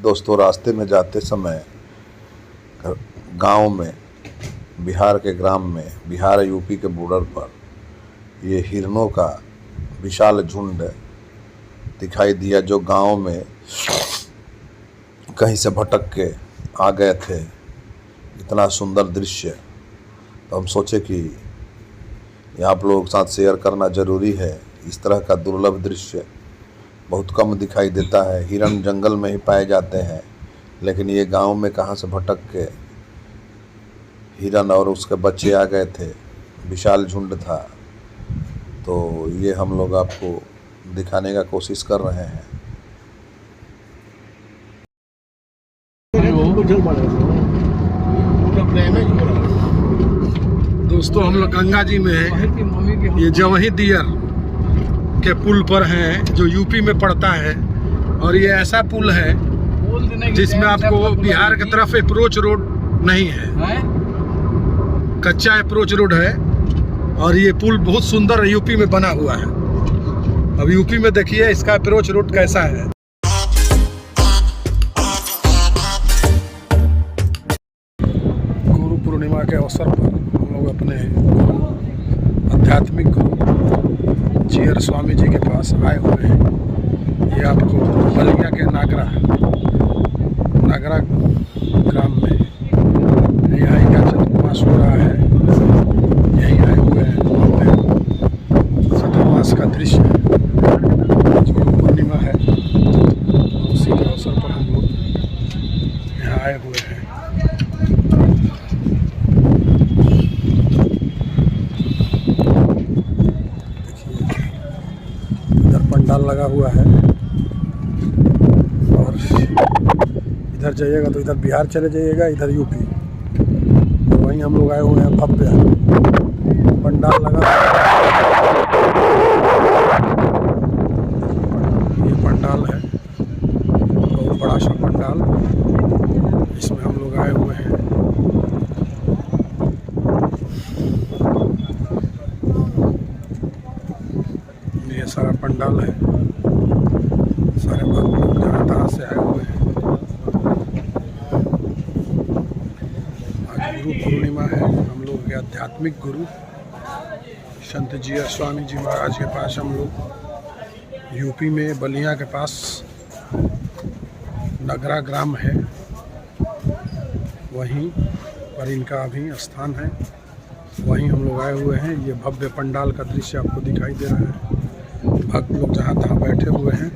दोस्तों, रास्ते में जाते समय गांव में, बिहार के ग्राम में, बिहार यूपी के बॉर्डर पर ये हिरणों का विशाल झुंड दिखाई दिया, जो गांव में कहीं से भटक के आ गए थे। इतना सुंदर दृश्य, तो हम सोचे कि ये आप लोगों के साथ शेयर करना ज़रूरी है। इस तरह का दुर्लभ दृश्य बहुत कम दिखाई देता है। हिरण जंगल में ही पाए जाते हैं, लेकिन ये गांव में कहाँ से भटक के हिरण और उसके बच्चे आ गए थे। विशाल झुंड था, तो ये हम लोग आपको दिखाने का कोशिश कर रहे हैं। दोस्तों, हम लोग गंगा जी में हैं। ये जवही दियर के पुल पर हैं, जो यूपी में पड़ता है। और ये ऐसा पुल है जिसमें आपको बिहार की तरफ अप्रोच रोड नहीं है, कच्चा अप्रोच रोड है। और ये पुल बहुत सुंदर यूपी में बना हुआ है। अब यूपी में देखिए इसका अप्रोच रोड कैसा है। गुरु पूर्णिमा के अवसर पर हम लोग अपने आध्यात्मिक गुरु जीयर स्वामी जी के पास आए हुए हैं। ये आपको बलिया के नागरा ग्राम में यहाँ का चतुर्मास हो रहा है। यहीं आए हुए हैं। चतुर्मास का दृश्य गुरु पूर्णिमा है, उसी के अवसर पर हम लोग यहाँ आए हुए हैं। पंडाल लगा हुआ है, और इधर जाइएगा तो इधर बिहार चले जाइएगा, इधर यूपी। तो वहीं हम लोग आए हुए हैं। भव्य पंडाल लगा, ये पंडाल है, बहुत बड़ा सा पंडाल, इसमें हम लोग आए हुए हैं। ये सारा पंडाल है, सारे भक्त लोग जहाँ तहाँ से आए हुए हैं। आज गुरु पूर्णिमा है। हम लोग के आध्यात्मिक गुरु संत जीयर स्वामी जी महाराज के पास हम लोग यूपी में बलिया के पास नगरा ग्राम है, वहीं पर इनका अभी स्थान है। वहीं हम लोग आए हुए हैं। ये भव्य पंडाल का दृश्य आपको दिखाई दे रहा है। भक्त लोग जहाँ तहाँ बैठे हुए हैं,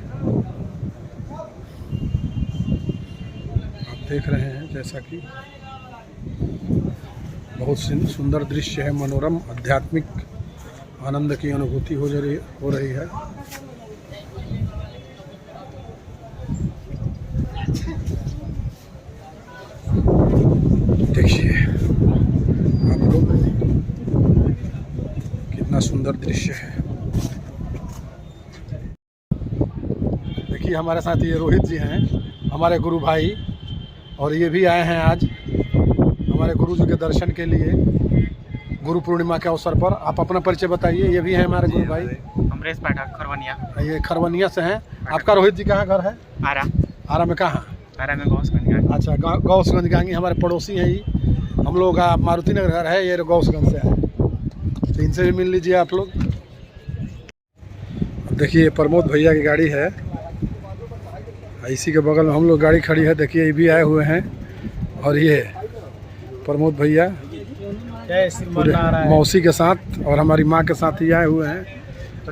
आप देख रहे हैं। जैसा कि बहुत सुंदर दृश्य है, मनोरम आध्यात्मिक आनंद की अनुभूति हो रही है। देखिए आप लोग, कितना सुंदर दृश्य है। देखिए हमारे साथ ये रोहित जी हैं, हमारे गुरु भाई, और ये भी आए हैं आज हमारे गुरु जी के दर्शन के लिए गुरु पूर्णिमा के अवसर पर। आप अपना परिचय बताइए। ये भी है हमारे गुरु भाई अमरेश पाठक, खरवनिया। ये खरवनिया से हैं। आपका रोहित जी कहाँ घर है? आरा में। कहाँ? आरा में गौसगंज। अच्छा, गौसगंज गांगी हमारे पड़ोसी हैं। ये हम लोग का मारुति नगर घर है, ये गौसगंज से है। तो इनसे भी मिल लीजिए आप लोग। देखिए प्रमोद भैया की गाड़ी है, इसी के बगल में हम लोग गाड़ी खड़ी है। देखिए ये भी आए हुए हैं, और ये प्रमोद भैया मौसी के साथ और हमारी माँ के साथ ही आए हुए हैं।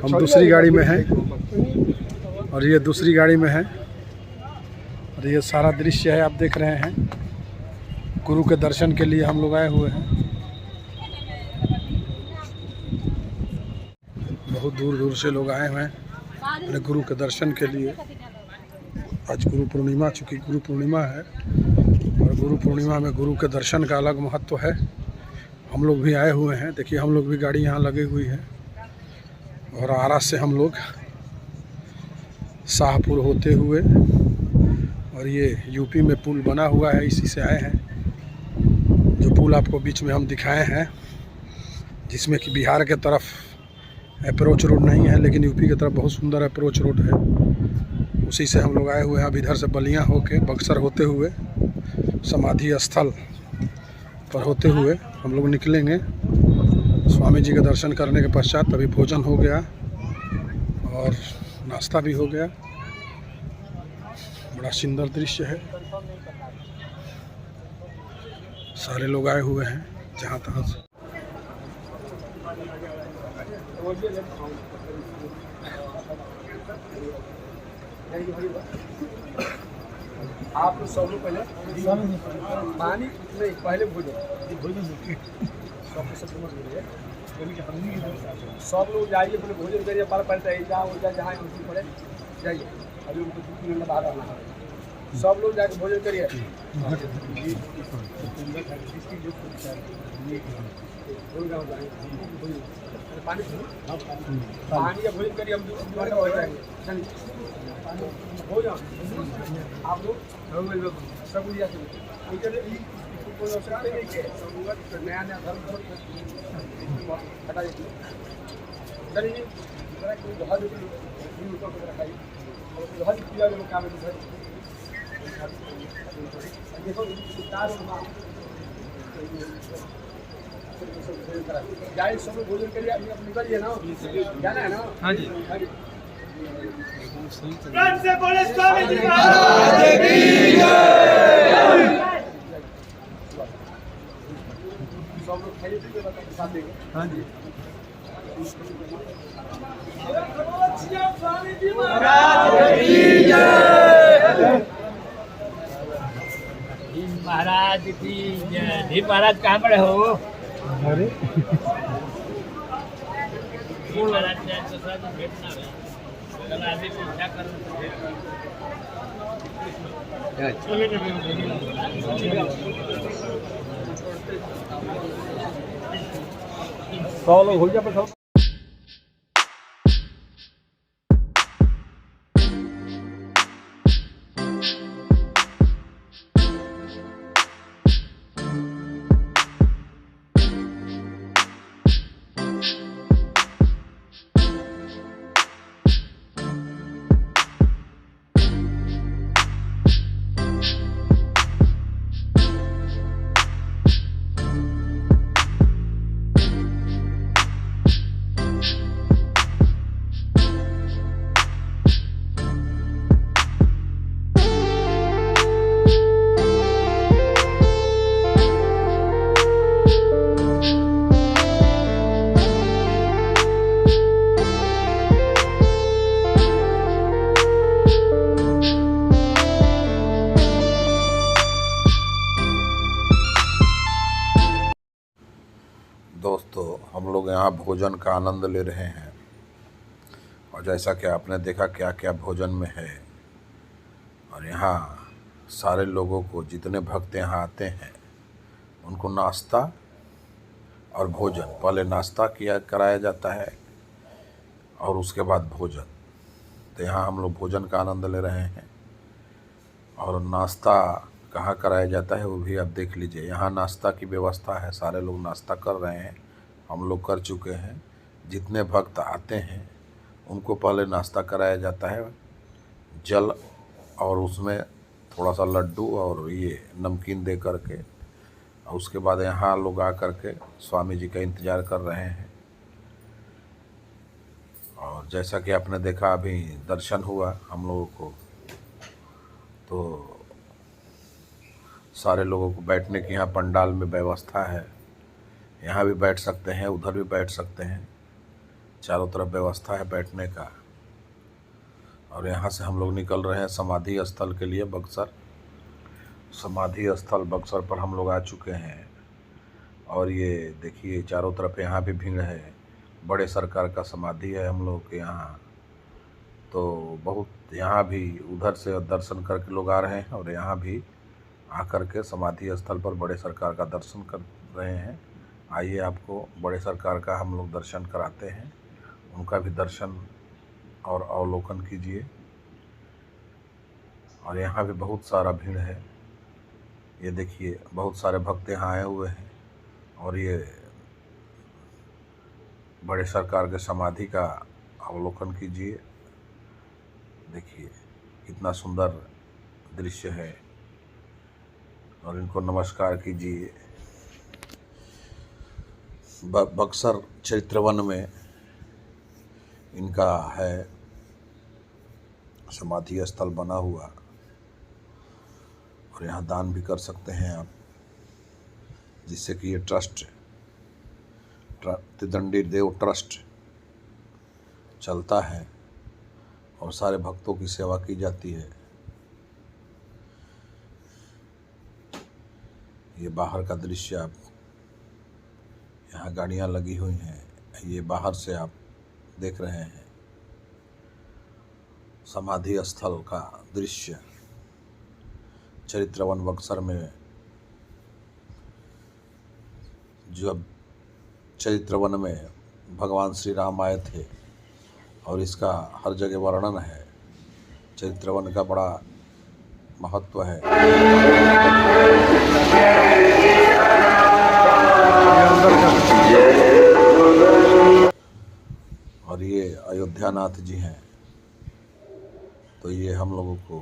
हम दूसरी गाड़ी में हैं, और ये दूसरी गाड़ी में है। और ये सारा दृश्य है, आप देख रहे हैं। गुरु के दर्शन के लिए हम लोग आए हुए हैं। बहुत दूर दूर से लोग आए हुए हैं अपने गुरु के दर्शन के लिए। आज गुरु पूर्णिमा, चूँकि गुरु पूर्णिमा है, और गुरु पूर्णिमा में गुरु के दर्शन का अलग महत्व है। हम लोग भी आए हुए हैं। देखिए हम लोग भी गाड़ी यहाँ लगी हुई है, और आरा से हम लोग शाहपुर होते हुए, और ये यूपी में पुल बना हुआ है, इसी से आए हैं। जो पुल आपको बीच में हम दिखाए हैं, जिसमें कि बिहार के तरफ अप्रोच रोड नहीं है, लेकिन यूपी की तरफ बहुत सुंदर अप्रोच रोड है। उसी से हम लोग आए हुए हैं। अब इधर से बलिया होके बक्सर होते हुए समाधि स्थल पर होते हुए हम लोग निकलेंगे। स्वामी जी के दर्शन करने के पश्चात अभी भोजन हो गया और नाश्ता भी हो गया। बड़ा सुंदर दृश्य है। सारे लोग आए हुए हैं जहाँ तहाँ से। आप लोग सब लोग पहले पानी नहीं, पहले भोजन सब लोग जाइए, पहले भोजन करिए। पर पड़ता है जहाँ हो जाए, जहाँ पड़े जाइए। अभी उनको 2 मिनट बाहर आना है। सब लोग जाके भोजन करिए। पानी पानी या भोजन करिए। हम दोबारा हो जाएंगे। हो जाओ आप लोग सब नया नया धर्म हटा दीजिए। चलिए बहुत पूजा लोग काम देखो जाए। सब लोग भोजन करिए। अभी आप निकलिए ना, जाना है ना। हाँ जी, हाँ जी। से बोले स्वामी जी महाराज की जय। सब लोग खाइए पीजिए, साथ देंगे। हाँ जी। स्वामी जी महाराज की जय। महाराज की जय। महाराज कहाँ पर हो? अरे महाराज भेटना है। अभी पूछा करो। लोग हो जाए। दोस्तों, हम लोग यहाँ भोजन का आनंद ले रहे हैं और जैसा कि आपने देखा क्या क्या भोजन में है। और यहाँ सारे लोगों को, जितने भक्त यहाँ आते हैं, उनको नाश्ता और भोजन, पहले नाश्ता कराया जाता है और उसके बाद भोजन। तो यहाँ हम लोग भोजन का आनंद ले रहे हैं और नाश्ता कहाँ कराया जाता है वो भी आप देख लीजिए। यहाँ नाश्ता की व्यवस्था है, सारे लोग नाश्ता कर रहे हैं, हम लोग कर चुके हैं। जितने भक्त आते हैं उनको पहले नाश्ता कराया जाता है, जल और उसमें थोड़ा सा लड्डू और ये नमकीन दे करके, और उसके बाद यहाँ लोग आ करके स्वामी जी का इंतज़ार कर रहे हैं। और जैसा कि आपने देखा अभी दर्शन हुआ हम लोगों को, तो सारे लोगों को बैठने की यहाँ पंडाल में व्यवस्था है। यहाँ भी बैठ सकते हैं, उधर भी बैठ सकते हैं, चारों तरफ व्यवस्था है बैठने का। और यहाँ से हम लोग निकल रहे हैं समाधि स्थल के लिए, बक्सर। समाधि स्थल बक्सर पर हम लोग आ चुके हैं। और ये देखिए चारों तरफ यहाँ भी भीड़ है, बड़े सरकार का समाधि है हम लोग के यहाँ। तो बहुत यहाँ भी उधर से दर्शन करके लोग आ रहे हैं और यहाँ भी आकर के समाधि स्थल पर बड़े सरकार का दर्शन कर रहे हैं। आइए आपको बड़े सरकार का हम लोग दर्शन कराते हैं, उनका भी दर्शन और अवलोकन कीजिए। और यहाँ भी बहुत सारा भीड़ है, ये देखिए बहुत सारे भक्त यहाँ आए हुए हैं। और ये बड़े सरकार के समाधि का अवलोकन कीजिए। देखिए कितना सुंदर दृश्य है और इनको नमस्कार कीजिए। बक्सर चरित्रवन में इनका है समाधि स्थल बना हुआ और यहाँ दान भी कर सकते हैं आप, जिससे कि ये ट्रस्ट त्रिदंडी देव ट्रस्ट चलता है और सारे भक्तों की सेवा की जाती है। ये बाहर का दृश्य आप, यहाँ गाड़ियाँ लगी हुई हैं, ये बाहर से आप देख रहे हैं समाधि स्थल का दृश्य। चरित्रवन बक्सर में जब चरित्रवन में भगवान श्री राम आए थे और इसका हर जगह वर्णन है। चरित्रवन का बड़ा महत्व है। और ये अयोध्या नाथ जी हैं, तो ये हम लोगों को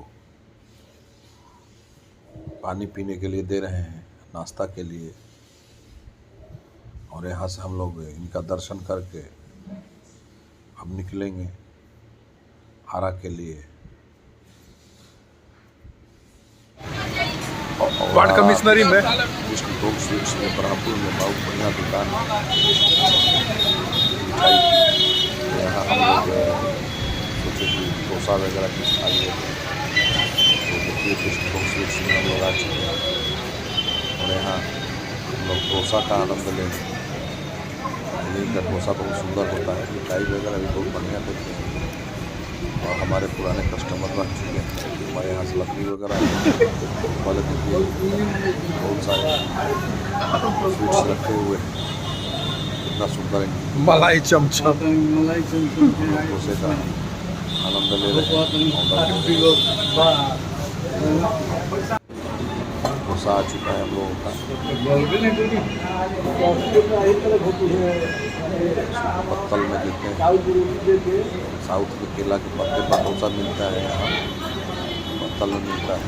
पानी पीने के लिए दे रहे हैं, नाश्ता के लिए, और यहाँ से हम लोग इनका दर्शन करके अब निकलेंगे आरा के लिए। वार्ड कमिश्नरी में कृष्ण भोग स्वीट्स में बरापुर में बहुत बढ़िया दुकान है मिठाई की। यहाँ हम लोग सोचे कि डोसा वगैरह कुछ खाइए, तो देखिए कृष्ण भोग स्वीट्स में हम लोग आ चुके हैं और यहाँ हम लोग डोसा का आनंद लेंगे। दिल्ली का डोसा बहुत सुंदर होता है, मिठाई वगैरह भी बहुत बढ़िया देते हैं और हमारे पुराने कस्टमर रह चुके हैं। हमारे यहाँ से लकड़ी वगैरह वाले देखिए बहुत सारे स्वीट्स रखे हुए हैं, कितना सुंदर है। मलाई चमचम डोसे का आनंद ले रहे हैं। डोसा आ चुका है हम लोगों का। पत्तल में देते हैं, साउथ में केला के पत्ते पर डोसा मिलता है, यहाँ पत्तल में मिलता है।